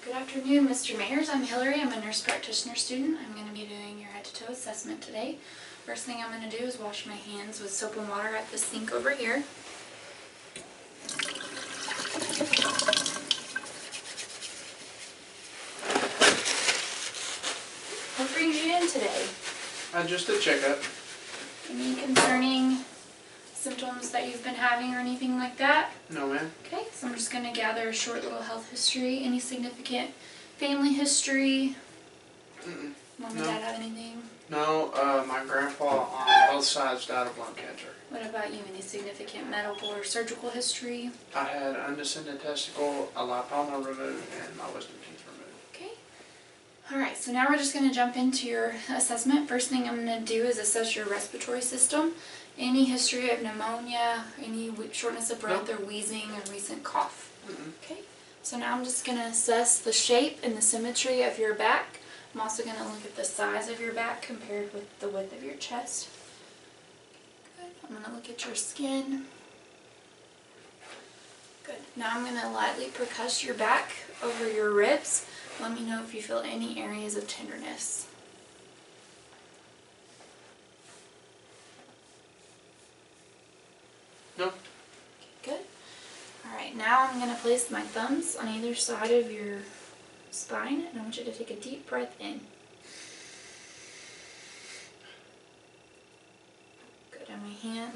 Good afternoon, Mr. Mayers. I'm Hillary. I'm a nurse practitioner student. I'm going to be doing your head-to-toe assessment today. First thing I'm going to do is wash my hands with soap and water at the sink over here. What brings you in today? Just a checkup. Any concerning symptoms that you've been having or anything like that? No, ma'am. Okay, so I'm just going to gather a short little health history. Any significant family history? Mom and Dad have anything? No, my grandpa on both sides died of lung cancer. What about you? Any significant medical or surgical history? I had undescended testicle, a lipoma removed, and my wisdom teeth removed. Okay. Alright, so now we're just going to jump into your assessment. First thing I'm going to do is assess your respiratory system. Any history of pneumonia, any shortness of breath or wheezing or recent cough. Okay, so now I'm just going to assess the shape and the symmetry of your back. I'm also going to look at the size of your back compared with the width of your chest. Good. I'm going to look at your skin. Good. Now I'm going to lightly percuss your back over your ribs. Let me know if you feel any areas of tenderness. No. Good. Alright, now I'm going to place my thumbs on either side of your spine, and I want you to take a deep breath in. Good, and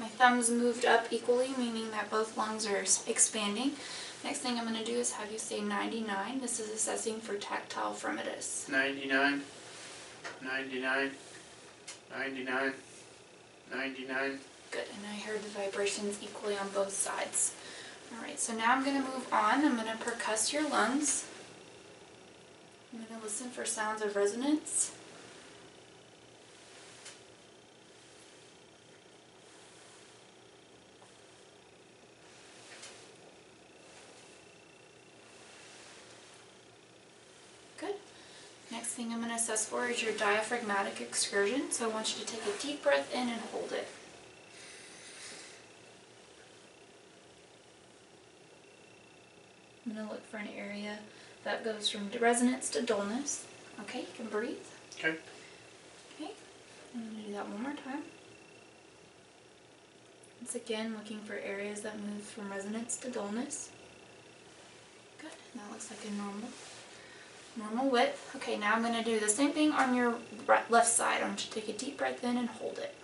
my thumbs moved up equally, meaning that both lungs are expanding. Next thing I'm going to do is have you say 99. This is assessing for tactile fremitus. 99, 99, 99, 99. Good, and I heard the vibrations equally on both sides. Alright, so now I'm going to move on. I'm going to percuss your lungs. I'm going to listen for sounds of resonance. Good. Next thing I'm going to assess for is your diaphragmatic excursion. So I want you to take a deep breath in and hold it. I'm going to look for an area that goes from resonance to dullness. Okay, you can breathe. Okay. Okay, I'm going to do that one more time. Once again, looking for areas that move from resonance to dullness. Good, that looks like a normal width. Okay, now I'm going to do the same thing on your left side. I want you to take a deep breath in and hold it.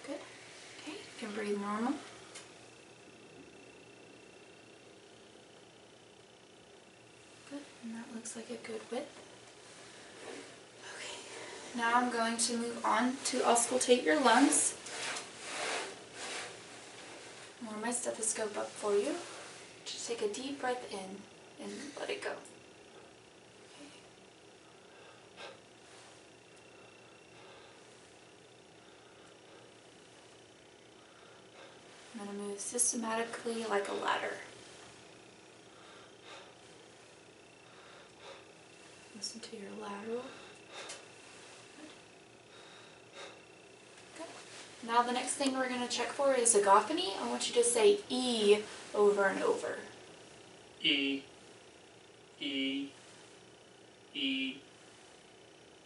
Good. Okay, you can breathe normal. Good, and that looks like a good width. Okay, now I'm going to move on to auscultate your lungs. Warm my stethoscope up for you. Just take a deep breath in and let it go. Okay. I'm going to move systematically like a ladder. Listen to your lateral. Good. Now the next thing we're going to check for is agophony. I want you to say E over and over. E, E, E,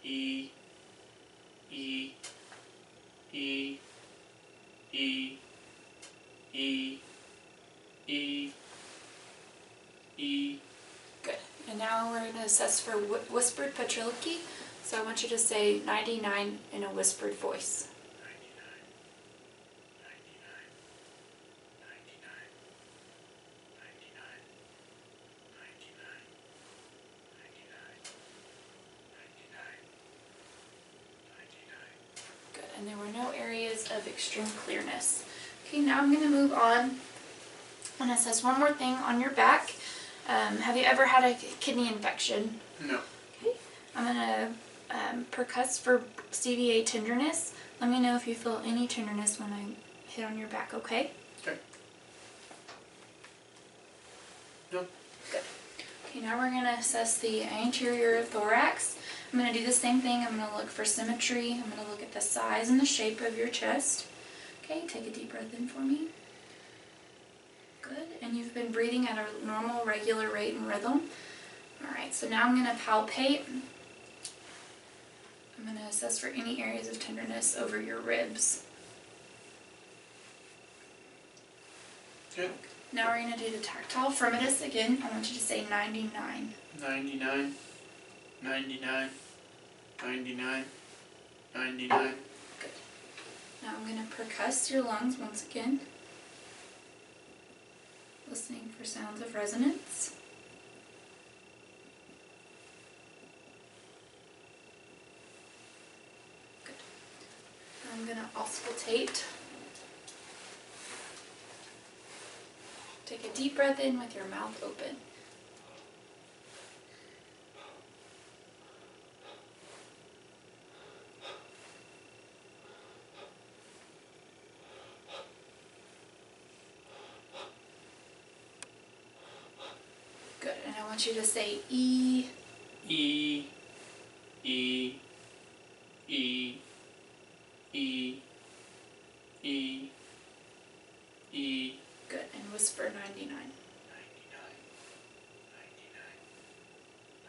E, E, E, E, E, E, E. Good. And now we're going to assess for whispered patrillici. So I want you to say 99 in a whispered voice. 99, 99, 99, 99, 99, 99. Good. And there were no areas of extreme clearness. Okay, now I'm going to move on. I'm going to assess one more thing on your back. Have you ever had a kidney infection? No. Okay. I'm going to percuss for CVA tenderness. Let me know if you feel any tenderness when I hit on your back, okay? Okay. No. Good. Okay, now we're going to assess the anterior thorax. I'm going to do the same thing. I'm going to look for symmetry. I'm going to look at the size and the shape of your chest. Okay, take a deep breath in for me. Good. And you've been breathing at a normal, regular rate and rhythm. Alright, so now I'm going to palpate. I'm going to assess for any areas of tenderness over your ribs. Good. Now we're going to do the tactile firmitus again. I want you to say 99. 99, 99, 99, 99. Good. Now I'm going to percuss your lungs once again. Listening for sounds of resonance. Good. Now I'm going to auscultate. Take a deep breath in with your mouth open. Good, and I want you to say E. E, E, E, E, E, E. Good, and whisper 99. 99, 99,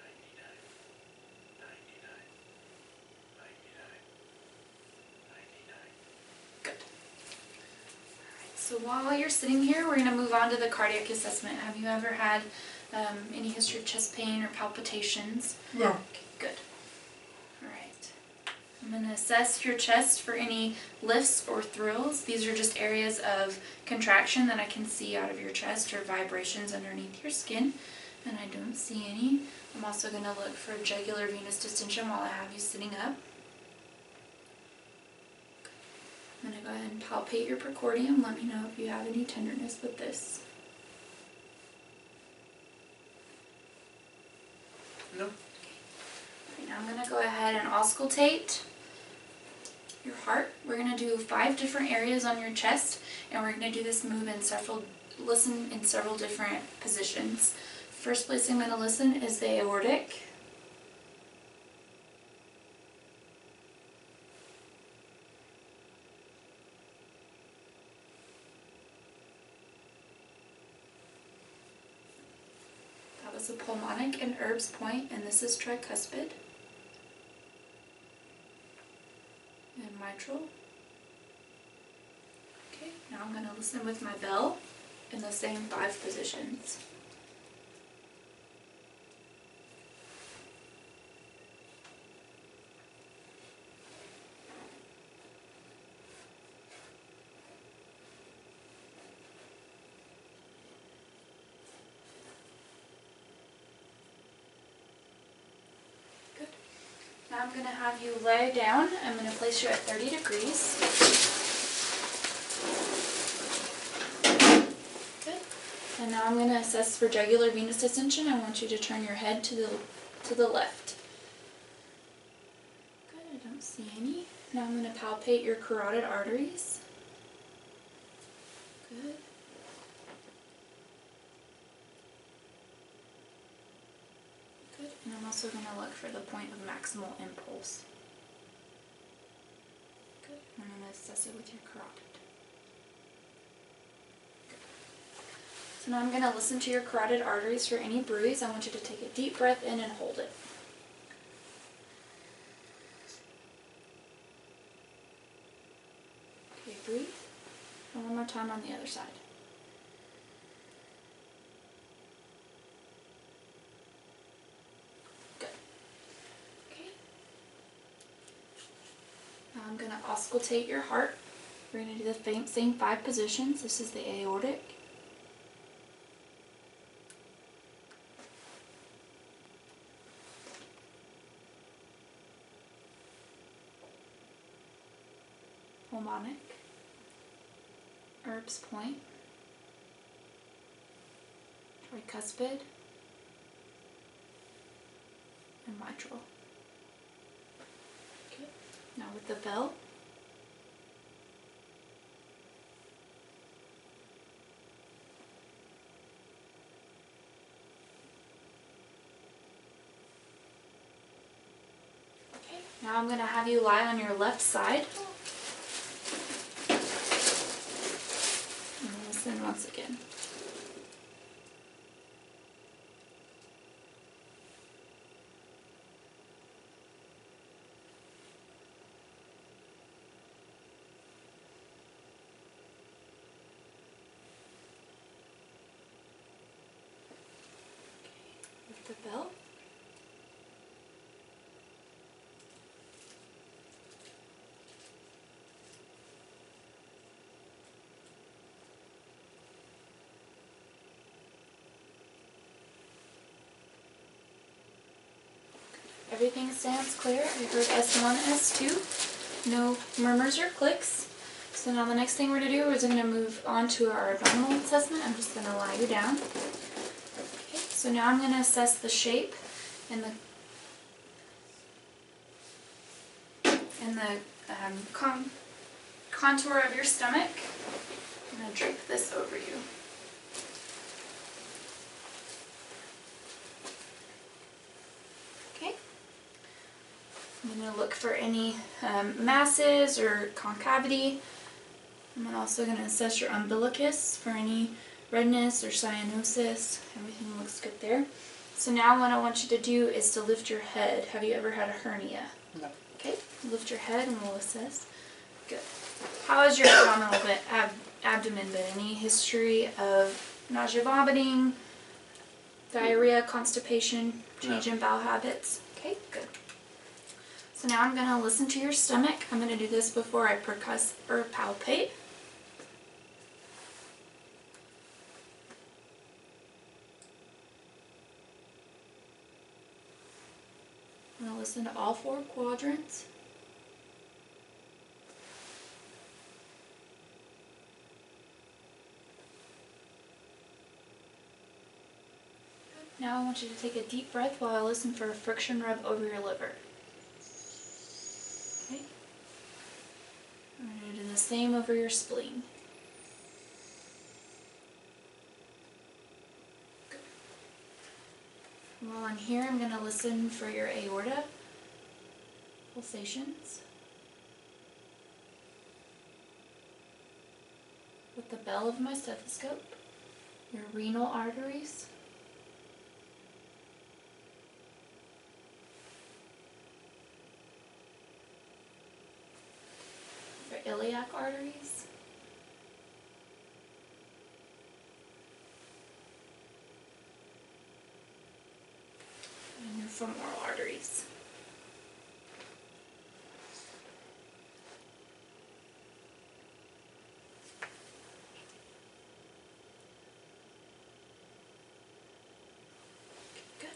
99, 99. Good. Alright, so while you're sitting here, we're going to move on to the cardiac assessment. Have you ever had any history of chest pain or palpitations? No. Okay, good. Alright. I'm going to assess your chest for any lifts or thrills. These are just areas of contraction that I can see out of your chest or vibrations underneath your skin, and I don't see any. I'm also going to look for jugular venous distension while I have you sitting up. I'm going to go ahead and palpate your precordium. Let me know if you have any tenderness with this. No. Okay, now I'm going to go ahead and auscultate your heart. We're going to do 5 different areas on your chest, and we're going to do this move in listen in several different positions. First place I'm going to listen is the aortic. That was the pulmonic and Erb's point, and this is tricuspid. And mitral. Okay, now I'm going to listen with my bell in the same 5 positions. Good. Now I'm going to have you lay down. I'm going to place you at 30 degrees. Good. And now I'm going to assess for jugular venous distension. I want you to turn your head to the left. Good, I don't see any. Now I'm going to palpate your carotid arteries. Good. Good. And I'm also going to look for the point of maximal impulse. Good. I'm going to assess it with your carotid. So now I'm going to listen to your carotid arteries for any bruise. I want you to take a deep breath in and hold it. Okay, breathe. And one more time on the other side. Good. Okay. Now I'm going to auscultate your heart. We're going to do the same 5 positions. This is the aortic. Pulmonic, Erb's point, tricuspid, and mitral. Okay. Now with the bell. Okay. Now I'm going to have you lie on your left side. Listen once again. everything sounds clear. I heard S1, S2. No murmurs or clicks. So now the next thing we're going to do is we're going to move on to our abdominal assessment. I'm just going to lie you down. Okay, so now I'm going to assess the shape and the contour of your stomach. I'm going to drape this over you. Okay. I'm going to look for any masses or concavity. I'm also going to assess your umbilicus for any redness or cyanosis. Everything looks good there. So now what I want you to do is to lift your head. Have you ever had a hernia? No. Okay, lift your head and we'll assess. Good. How is your abdomen been? Any history of nausea, vomiting, diarrhea, constipation, change in bowel habits? Okay, good. So now I'm going to listen to your stomach. I'm going to do this before I percuss or palpate. I'm going to listen to all 4 quadrants. Now I want you to take a deep breath while I listen for a friction rub over your liver. Okay. I'm going to do the same over your spleen. Good. While I'm here, I'm going to listen for your aorta pulsations with the bell of my stethoscope, your renal arteries, your iliac arteries, and your femoral arteries. Good.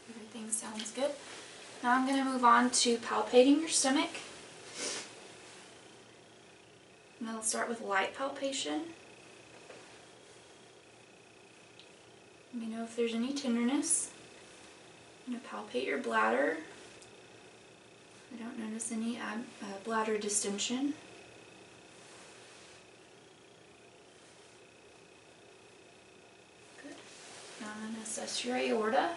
Everything sounds good. Now I'm going to move on to palpating your stomach. And I'll start with light palpation. Let me know if there's any tenderness. I'm going to palpate your bladder. I don't notice any bladder distension. Good. Now I'm going to assess your aorta.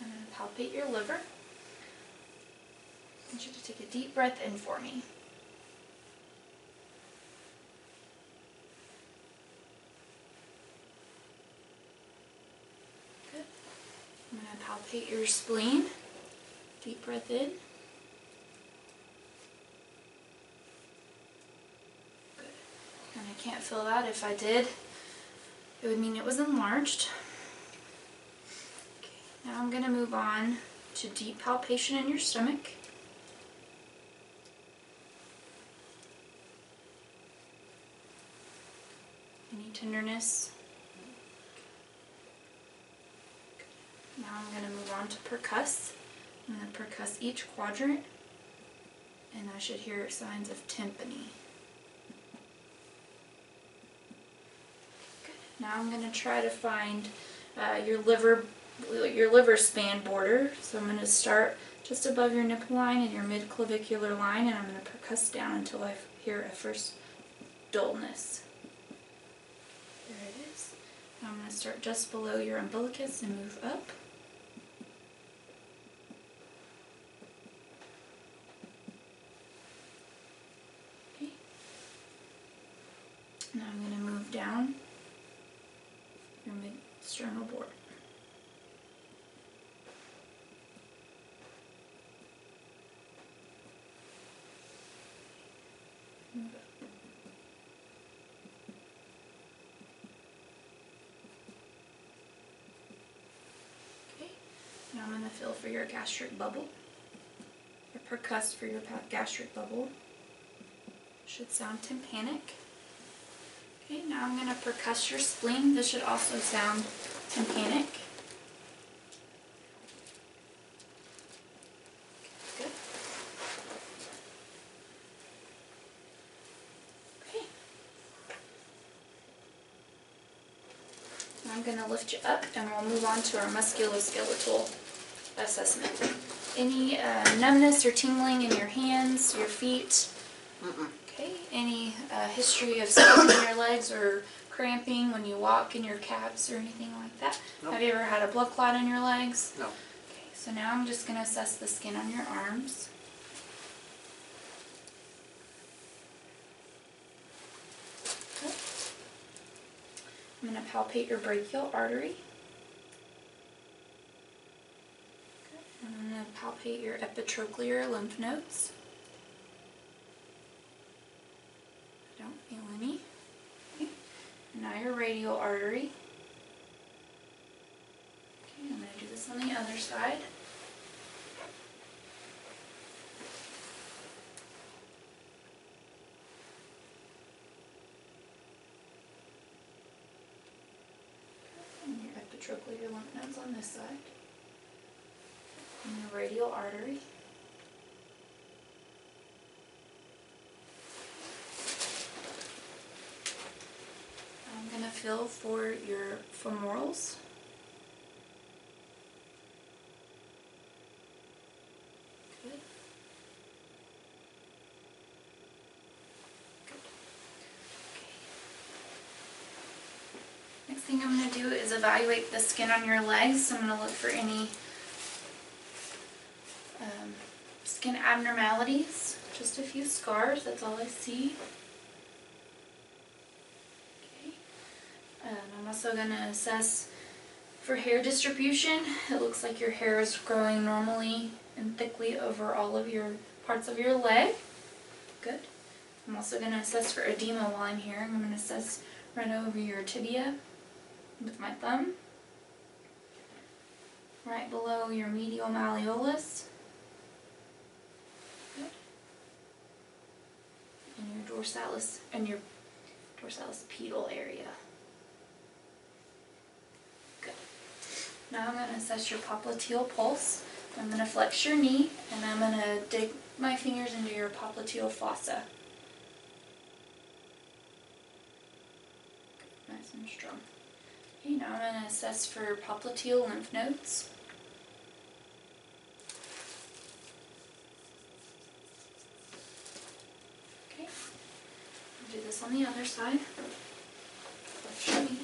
I'm going to palpate your liver. I want you to take a deep breath in for me. Good. I'm going to palpate your spleen. Deep breath in. Good. And I can't feel that. If I did, it would mean it was enlarged. Now I'm going to move on to deep palpation in your stomach. Any tenderness? Now I'm going to move on to percuss. I'm going to percuss each quadrant, and I should hear signs of tympany. Good. Now I'm going to try to find your liver span border. So I'm going to start just above your nipple line and your mid-clavicular line, and I'm going to percuss down until I hear a first dullness. There it is. Now I'm going to start just below your umbilicus and move up. Okay. Now I'm going to move down your mid-sternal border. Okay, now I'm going to feel for your gastric bubble, or percuss for your gastric bubble. Should sound tympanic. Okay, now I'm going to percuss your spleen. This should also sound tympanic. Good. Okay. Now I'm going to lift you up and we'll move on to our musculoskeletal assessment. Any numbness or tingling in your hands, your feet? Okay. Any history of swelling in your legs or cramping when you walk in your calves or anything like that? Nope. Have you ever had a blood clot in your legs? No. Okay, so now I'm just going to assess the skin on your arms. Okay. I'm going to palpate your brachial artery. Okay. I'm going to palpate your epitrochlear lymph nodes. I don't feel any. Okay. Now your radial artery. Okay, I'm going to do this on the other side. And your epitrochlear lymph nodes on this side. And your radial artery. I'm going to feel for your femorals. Good. Good. Okay. Next thing I'm going to do is evaluate the skin on your legs. I'm going to look for any skin abnormalities. Just a few scars, that's all I see. I'm also going to assess for hair distribution. It looks like your hair is growing normally and thickly over all of your parts of your leg. Good. I'm also going to assess for edema while I'm here. I'm going to assess right over your tibia with my thumb. Right below your medial malleolus. Good. And your dorsalis pedal area. Now I'm going to assess your popliteal pulse. I'm going to flex your knee and I'm going to dig my fingers into your popliteal fossa. Good, nice and strong. Okay, now I'm going to assess for popliteal lymph nodes. Okay, I'll do this on the other side. Flex your knee.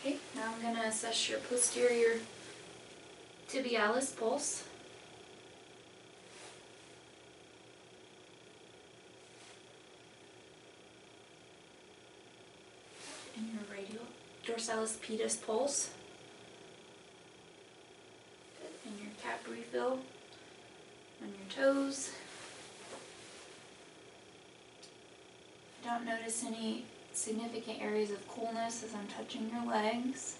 Okay, now I'm going to assess your posterior tibialis pulse. And your radial dorsalis pedis pulse. Good. And your cap refill on your toes. Don't notice any significant areas of coolness as I'm touching your legs.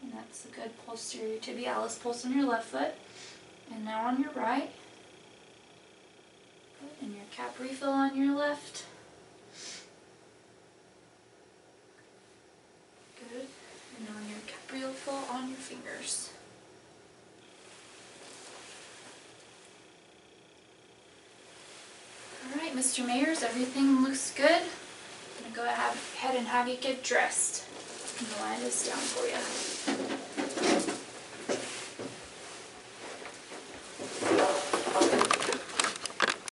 And that's a good posterior tibialis pulse on your left foot. And now on your right. Good. And your cap refill on your left. Good. And on your cap refill on your fingers. Alright, Mr. Mayers, everything looks good. I'm going to go ahead and have you get dressed. I'm going to lie this down for you.